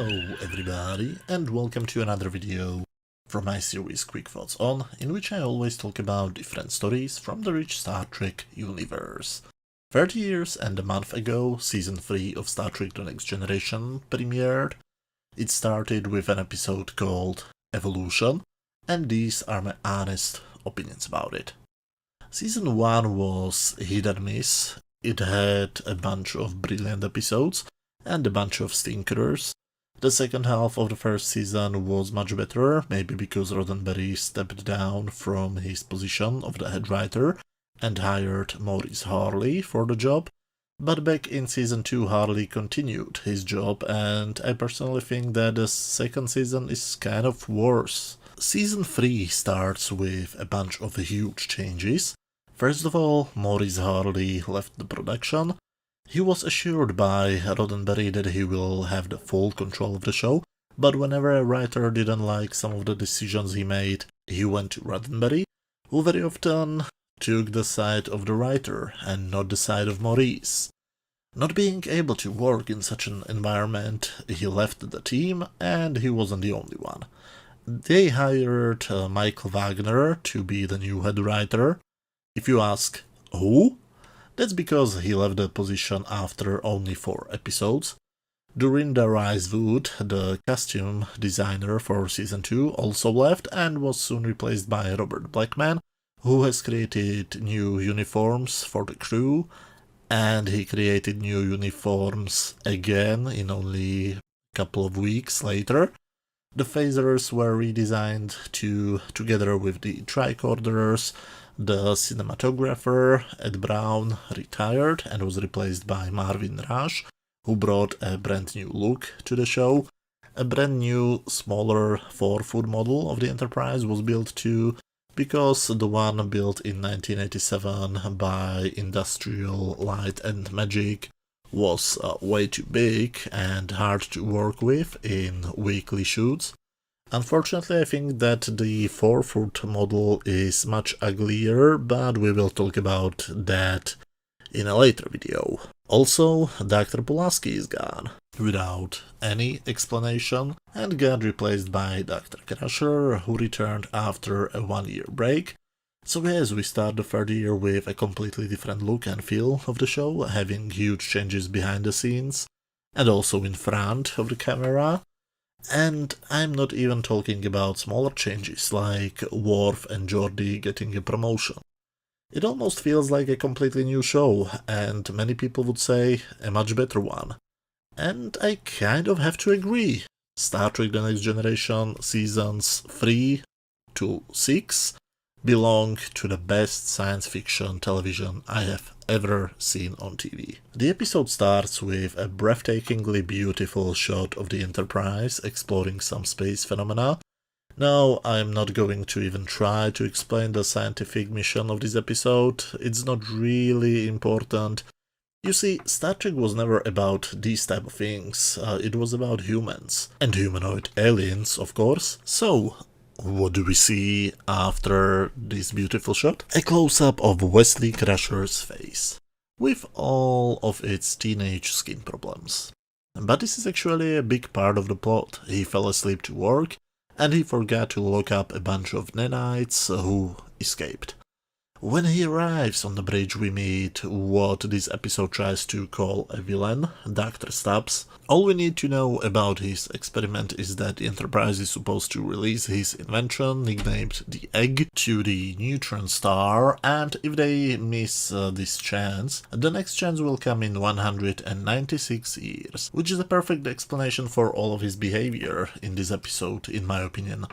Hello everybody, and welcome to another video from my series Quick Thoughts On, in which I always talk about different stories from the rich Star Trek universe. 30 years and a month ago, Season 3 of Star Trek The Next Generation premiered. It started with an episode called Evolution, and these are my honest opinions about it. Season 1 was hit and miss. It had a bunch of brilliant episodes and a bunch of stinkers. The second half of the first season was much better, maybe because Roddenberry stepped down from his position of the head writer and hired Maurice Harley for the job, but back in Season 2 Harley continued his job, and I personally think that the second season is kind of worse. Season 3 starts with a bunch of huge changes. First of all, Maurice Harley left the production. He was assured by Roddenberry that he will have the full control of the show, but whenever a writer didn't like some of the decisions he made, he went to Roddenberry, who very often took the side of the writer and not the side of Maurice. Not being able to work in such an environment, he left the team, and he wasn't the only one. They hired Michael Wagner to be the new head writer. If you ask, who? That's because he left the position after only 4 episodes. Dorinda Ricewood, the costume designer for Season 2, also left and was soon replaced by Robert Blackman, who has created new uniforms for the crew, and he created new uniforms again in only a couple of weeks later. The phasers were redesigned together with the tricorders. The cinematographer, Ed Brown, retired and was replaced by Marvin Rush, who brought a brand new look to the show. A brand new, smaller 4-foot model of the Enterprise was built too, because the one built in 1987 by Industrial Light and Magic was way too big and hard to work with in weekly shoots. Unfortunately, I think that the 4-foot model is much uglier, but we will talk about that in a later video. Also, Dr. Pulaski is gone, without any explanation, and got replaced by Dr. Crusher, who returned after a 1-year break. So yes, we start the third year with a completely different look and feel of the show, having huge changes behind the scenes, and also in front of the camera. And I'm not even talking about smaller changes like Worf and Geordi getting a promotion. It almost feels like a completely new show, and many people would say a much better one. And I kind of have to agree. Star Trek The Next Generation seasons 3 to 6 belong to the best science fiction television I have ever seen on TV. The episode starts with a breathtakingly beautiful shot of the Enterprise exploring some space phenomena. Now, I'm not going to even try to explain the scientific mission of this episode, it's not really important. You see, Star Trek was never about these type of things, it was about humans. And humanoid aliens, of course. So, what do we see after this beautiful shot? A close-up of Wesley Crusher's face, with all of its teenage skin problems. But this is actually a big part of the plot. He fell asleep to work, and he forgot to lock up a bunch of nanites who escaped. When he arrives on the bridge, we meet what this episode tries to call a villain, Dr. Stubbs. All we need to know about his experiment is that the Enterprise is supposed to release his invention, nicknamed the Egg, to the neutron star, and if they miss this chance, the next chance will come in 196 years, which is a perfect explanation for all of his behavior in this episode, in my opinion.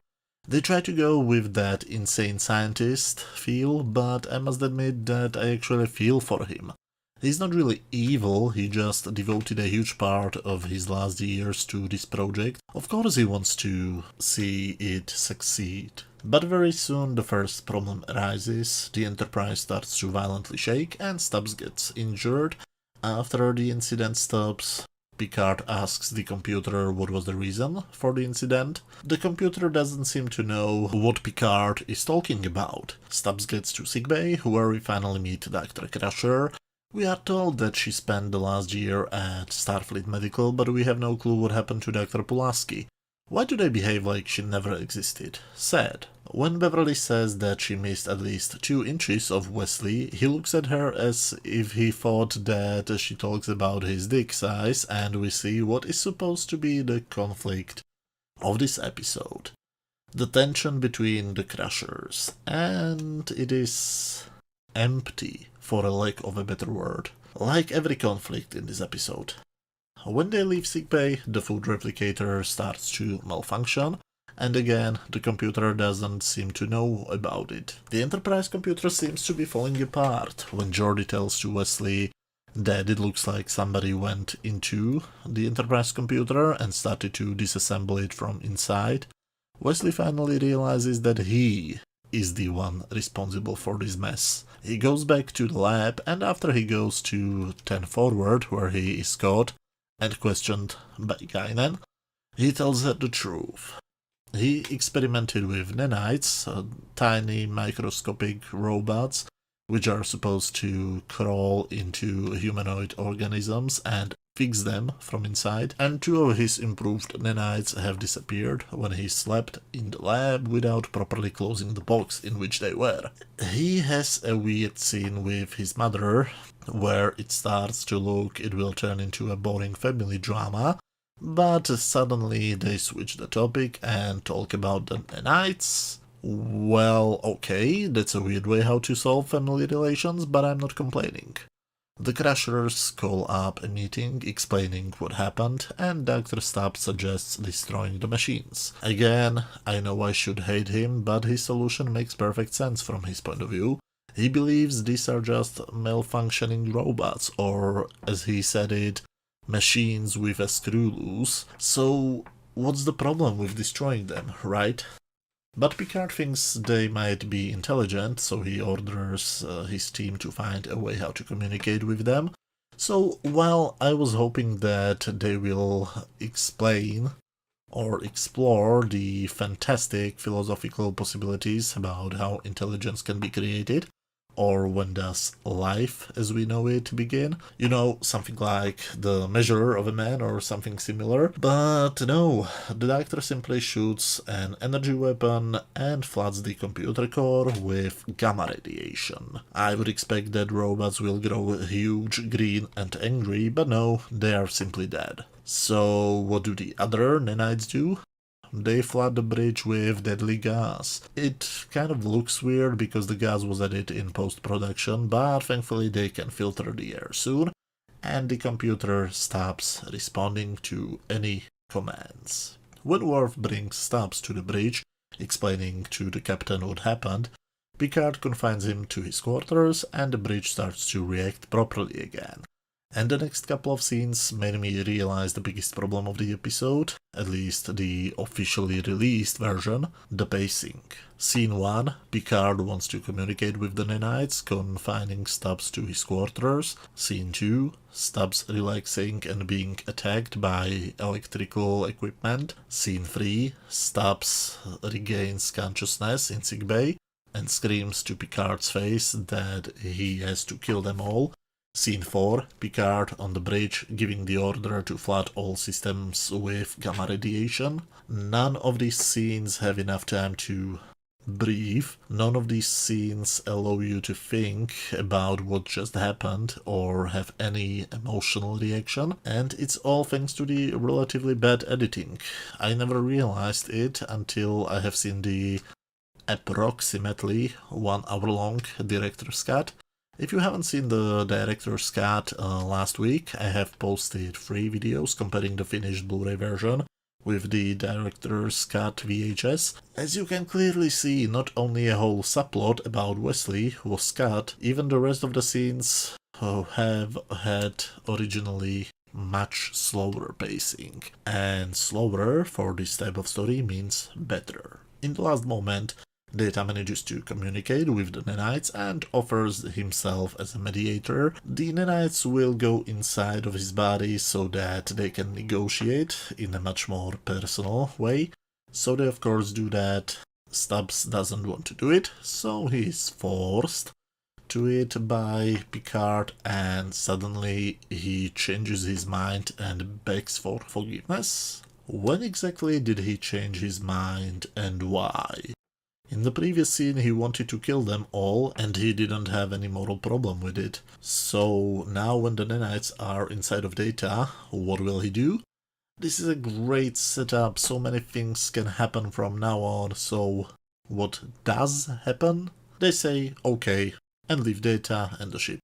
They try to go with that insane scientist feel, but I must admit that I actually feel for him. He's not really evil, he just devoted a huge part of his last years to this project. Of course he wants to see it succeed. But very soon the first problem arises, the Enterprise starts to violently shake and Stubbs gets injured. After the incident stops, Picard asks the computer what was the reason for the incident. The computer doesn't seem to know what Picard is talking about. Stubbs gets to sickbay, where we finally meet Dr. Crusher, We are told that she spent the last year at Starfleet Medical, but we have no clue what happened to Dr. Pulaski. Why do they behave like she never existed? Sad. When Beverly says that she missed at least 2 inches of Wesley, he looks at her as if he thought that she talks about his dick size, and we see what is supposed to be the conflict of this episode. The tension between the Crushers, and it is empty, for a lack of a better word, like every conflict in this episode. When they leave sickbay, the food replicator starts to malfunction, and again, the computer doesn't seem to know about it. The Enterprise computer seems to be falling apart when Geordi tells to Wesley that it looks like somebody went into the Enterprise computer and started to disassemble it from inside. Wesley finally realizes that he is the one responsible for this mess. He goes back to the lab, and after he goes to 10 Forward, where he is caught and questioned by Guinan, he tells her the truth. He experimented with nanites, tiny microscopic robots, which are supposed to crawl into humanoid organisms and fix them from inside, and 2 of his improved nanites have disappeared when he slept in the lab without properly closing the box in which they were. He has a weird scene with his mother, where it starts to look it will turn into a boring family drama, but suddenly they switch the topic and talk about the nanites. Well, okay, that's a weird way how to solve family relations, but I'm not complaining. The Crushers call up a meeting explaining what happened, and Dr. Stubbs suggests destroying the machines. Again, I know I should hate him, but his solution makes perfect sense from his point of view. He believes these are just malfunctioning robots, or, as he said it, machines with a screw loose. So, what's the problem with destroying them, right? But Picard thinks they might be intelligent, so he orders his team to find a way how to communicate with them. So, while I was hoping that they will explain or explore the fantastic philosophical possibilities about how intelligence can be created, or when does life as we know it begin? You know, something like the measure of a man or something similar. But no, the Doctor simply shoots an energy weapon and floods the computer core with gamma radiation. I would expect that robots will grow huge, green and angry, but no, they are simply dead. So what do the other nanites do? They flood the bridge with deadly gas. It kind of looks weird because the gas was added in post-production, but thankfully they can filter the air soon, and the computer stops responding to any commands. When Worf brings Stubbs to the bridge, explaining to the captain what happened, Picard confines him to his quarters, and the bridge starts to react properly again. And the next couple of scenes made me realize the biggest problem of the episode, at least the officially released version, the pacing. Scene 1, Picard wants to communicate with the nanites, confining Stubbs to his quarters. Scene 2, Stubbs relaxing and being attacked by electrical equipment. Scene 3, Stubbs regains consciousness in sickbay and screams to Picard's face that he has to kill them all. Scene 4, Picard on the bridge giving the order to flood all systems with gamma radiation. None of these scenes have enough time to breathe. None of these scenes allow you to think about what just happened or have any emotional reaction, and it's all thanks to the relatively bad editing. I never realized it until I have seen the approximately 1 hour long director's cut. If you haven't seen the director's cut last week, I have posted 3 videos comparing the finished Blu-ray version with the director's cut VHS. As you can clearly see, not only a whole subplot about Wesley was cut, even the rest of the scenes have had originally much slower pacing. And slower for this type of story means better. In the last moment, Data manages to communicate with the nanites and offers himself as a mediator. The nanites will go inside of his body so that they can negotiate in a much more personal way. So they of course do that. Stubbs doesn't want to do it, so he is forced to it by Picard, and suddenly he changes his mind and begs for forgiveness? When exactly did he change his mind and why? In the previous scene he wanted to kill them all and he didn't have any moral problem with it. So now when the nanites are inside of Data, what will he do? This is a great setup, so many things can happen from now on, so what does happen? They say okay and leave Data and the ship.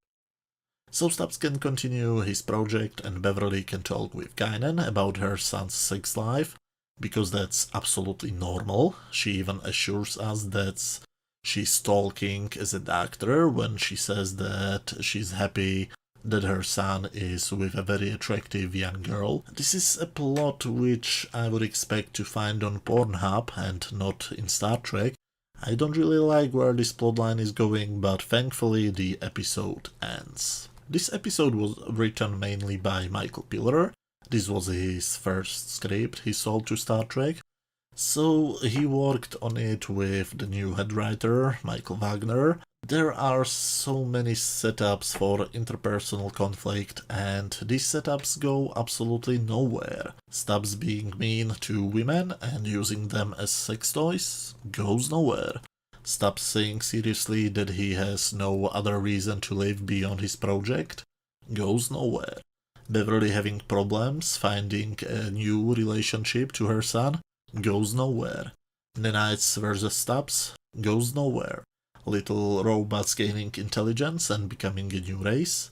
So Stubbs can continue his project and Beverly can talk with Guinan about her son's sex life, because that's absolutely normal. She even assures us that she's talking as a doctor when she says that she's happy that her son is with a very attractive young girl. This is a plot which I would expect to find on Pornhub and not in Star Trek. I don't really like where this plotline is going, but thankfully the episode ends. This episode was written mainly by Michael Piller. This was his first script he sold to Star Trek, so he worked on it with the new head writer, Michael Wagner. There are so many setups for interpersonal conflict, and these setups go absolutely nowhere. Stubbs being mean to women and using them as sex toys goes nowhere. Stubbs saying seriously that he has no other reason to live beyond his project goes nowhere. Beverly having problems finding a new relationship to her son goes nowhere. Nanites versus Stubbs goes nowhere. Little robots gaining intelligence and becoming a new race.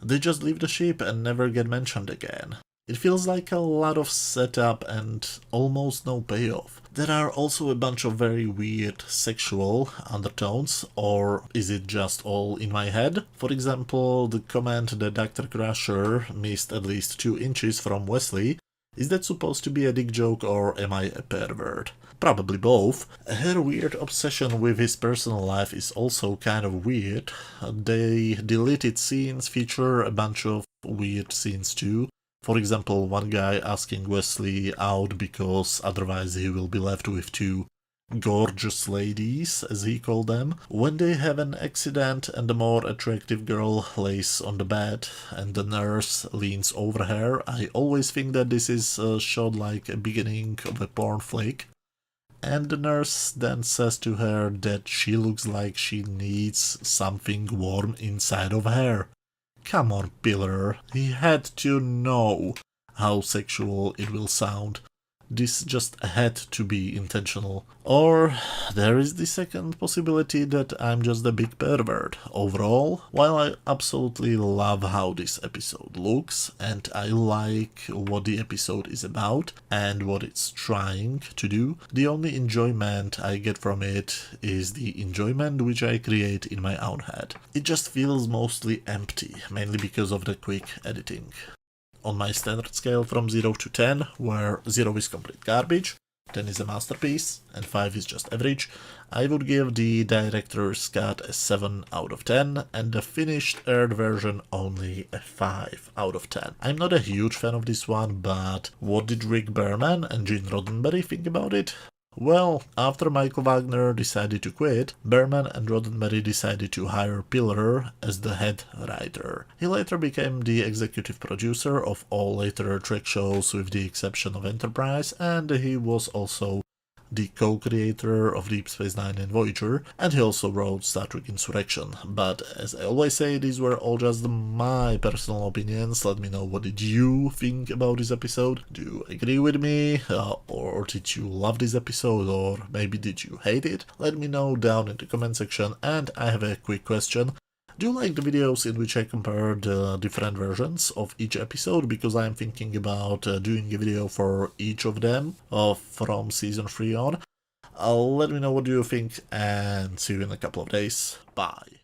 They just leave the ship and never get mentioned again. It feels like a lot of setup and almost no payoff. There are also a bunch of very weird sexual undertones, or is it just all in my head? For example, the comment that Dr. Crusher missed at least 2 inches from Wesley. Is that supposed to be a dick joke or am I a pervert? Probably both. Her weird obsession with his personal life is also kind of weird. The deleted scenes feature a bunch of weird scenes too. For example, one guy asking Wesley out because otherwise he will be left with 2 gorgeous ladies, as he called them. When they have an accident and the more attractive girl lays on the bed and the nurse leans over her, I always think that this is shot like a beginning of a porn flick. And the nurse then says to her that she looks like she needs something warm inside of her. Come on, Piller, he had to know how sexual it will sound. This just had to be intentional. Or there is the second possibility that I'm just a big pervert. Overall, while I absolutely love how this episode looks, and I like what the episode is about and what it's trying to do, the only enjoyment I get from it is the enjoyment which I create in my own head. It just feels mostly empty, mainly because of the quick editing. On my standard scale from 0 to 10, where 0 is complete garbage, 10 is a masterpiece, and 5 is just average, I would give the director's cut a 7 out of 10, and the finished aired version only a 5 out of 10. I'm not a huge fan of this one, but what did Rick Berman and Gene Roddenberry think about it? Well, after Michael Wagner decided to quit, Berman and Roddenberry decided to hire Piller as the head writer. He later became the executive producer of all later Trek shows with the exception of Enterprise, and he was also the co-creator of Deep Space Nine and Voyager, and he also wrote Star Trek Insurrection. But as I always say, these were all just my personal opinions. Let me know, what did you think about this episode? Do you agree with me? Or did you love this episode? Or maybe did you hate it? Let me know down in the comment section. And I have a quick question. Do you like the videos in which I compare the different versions of each episode? Because I'm thinking about doing a video for each of them from season 3 on. Let me know what you think and see you in a couple of days. Bye.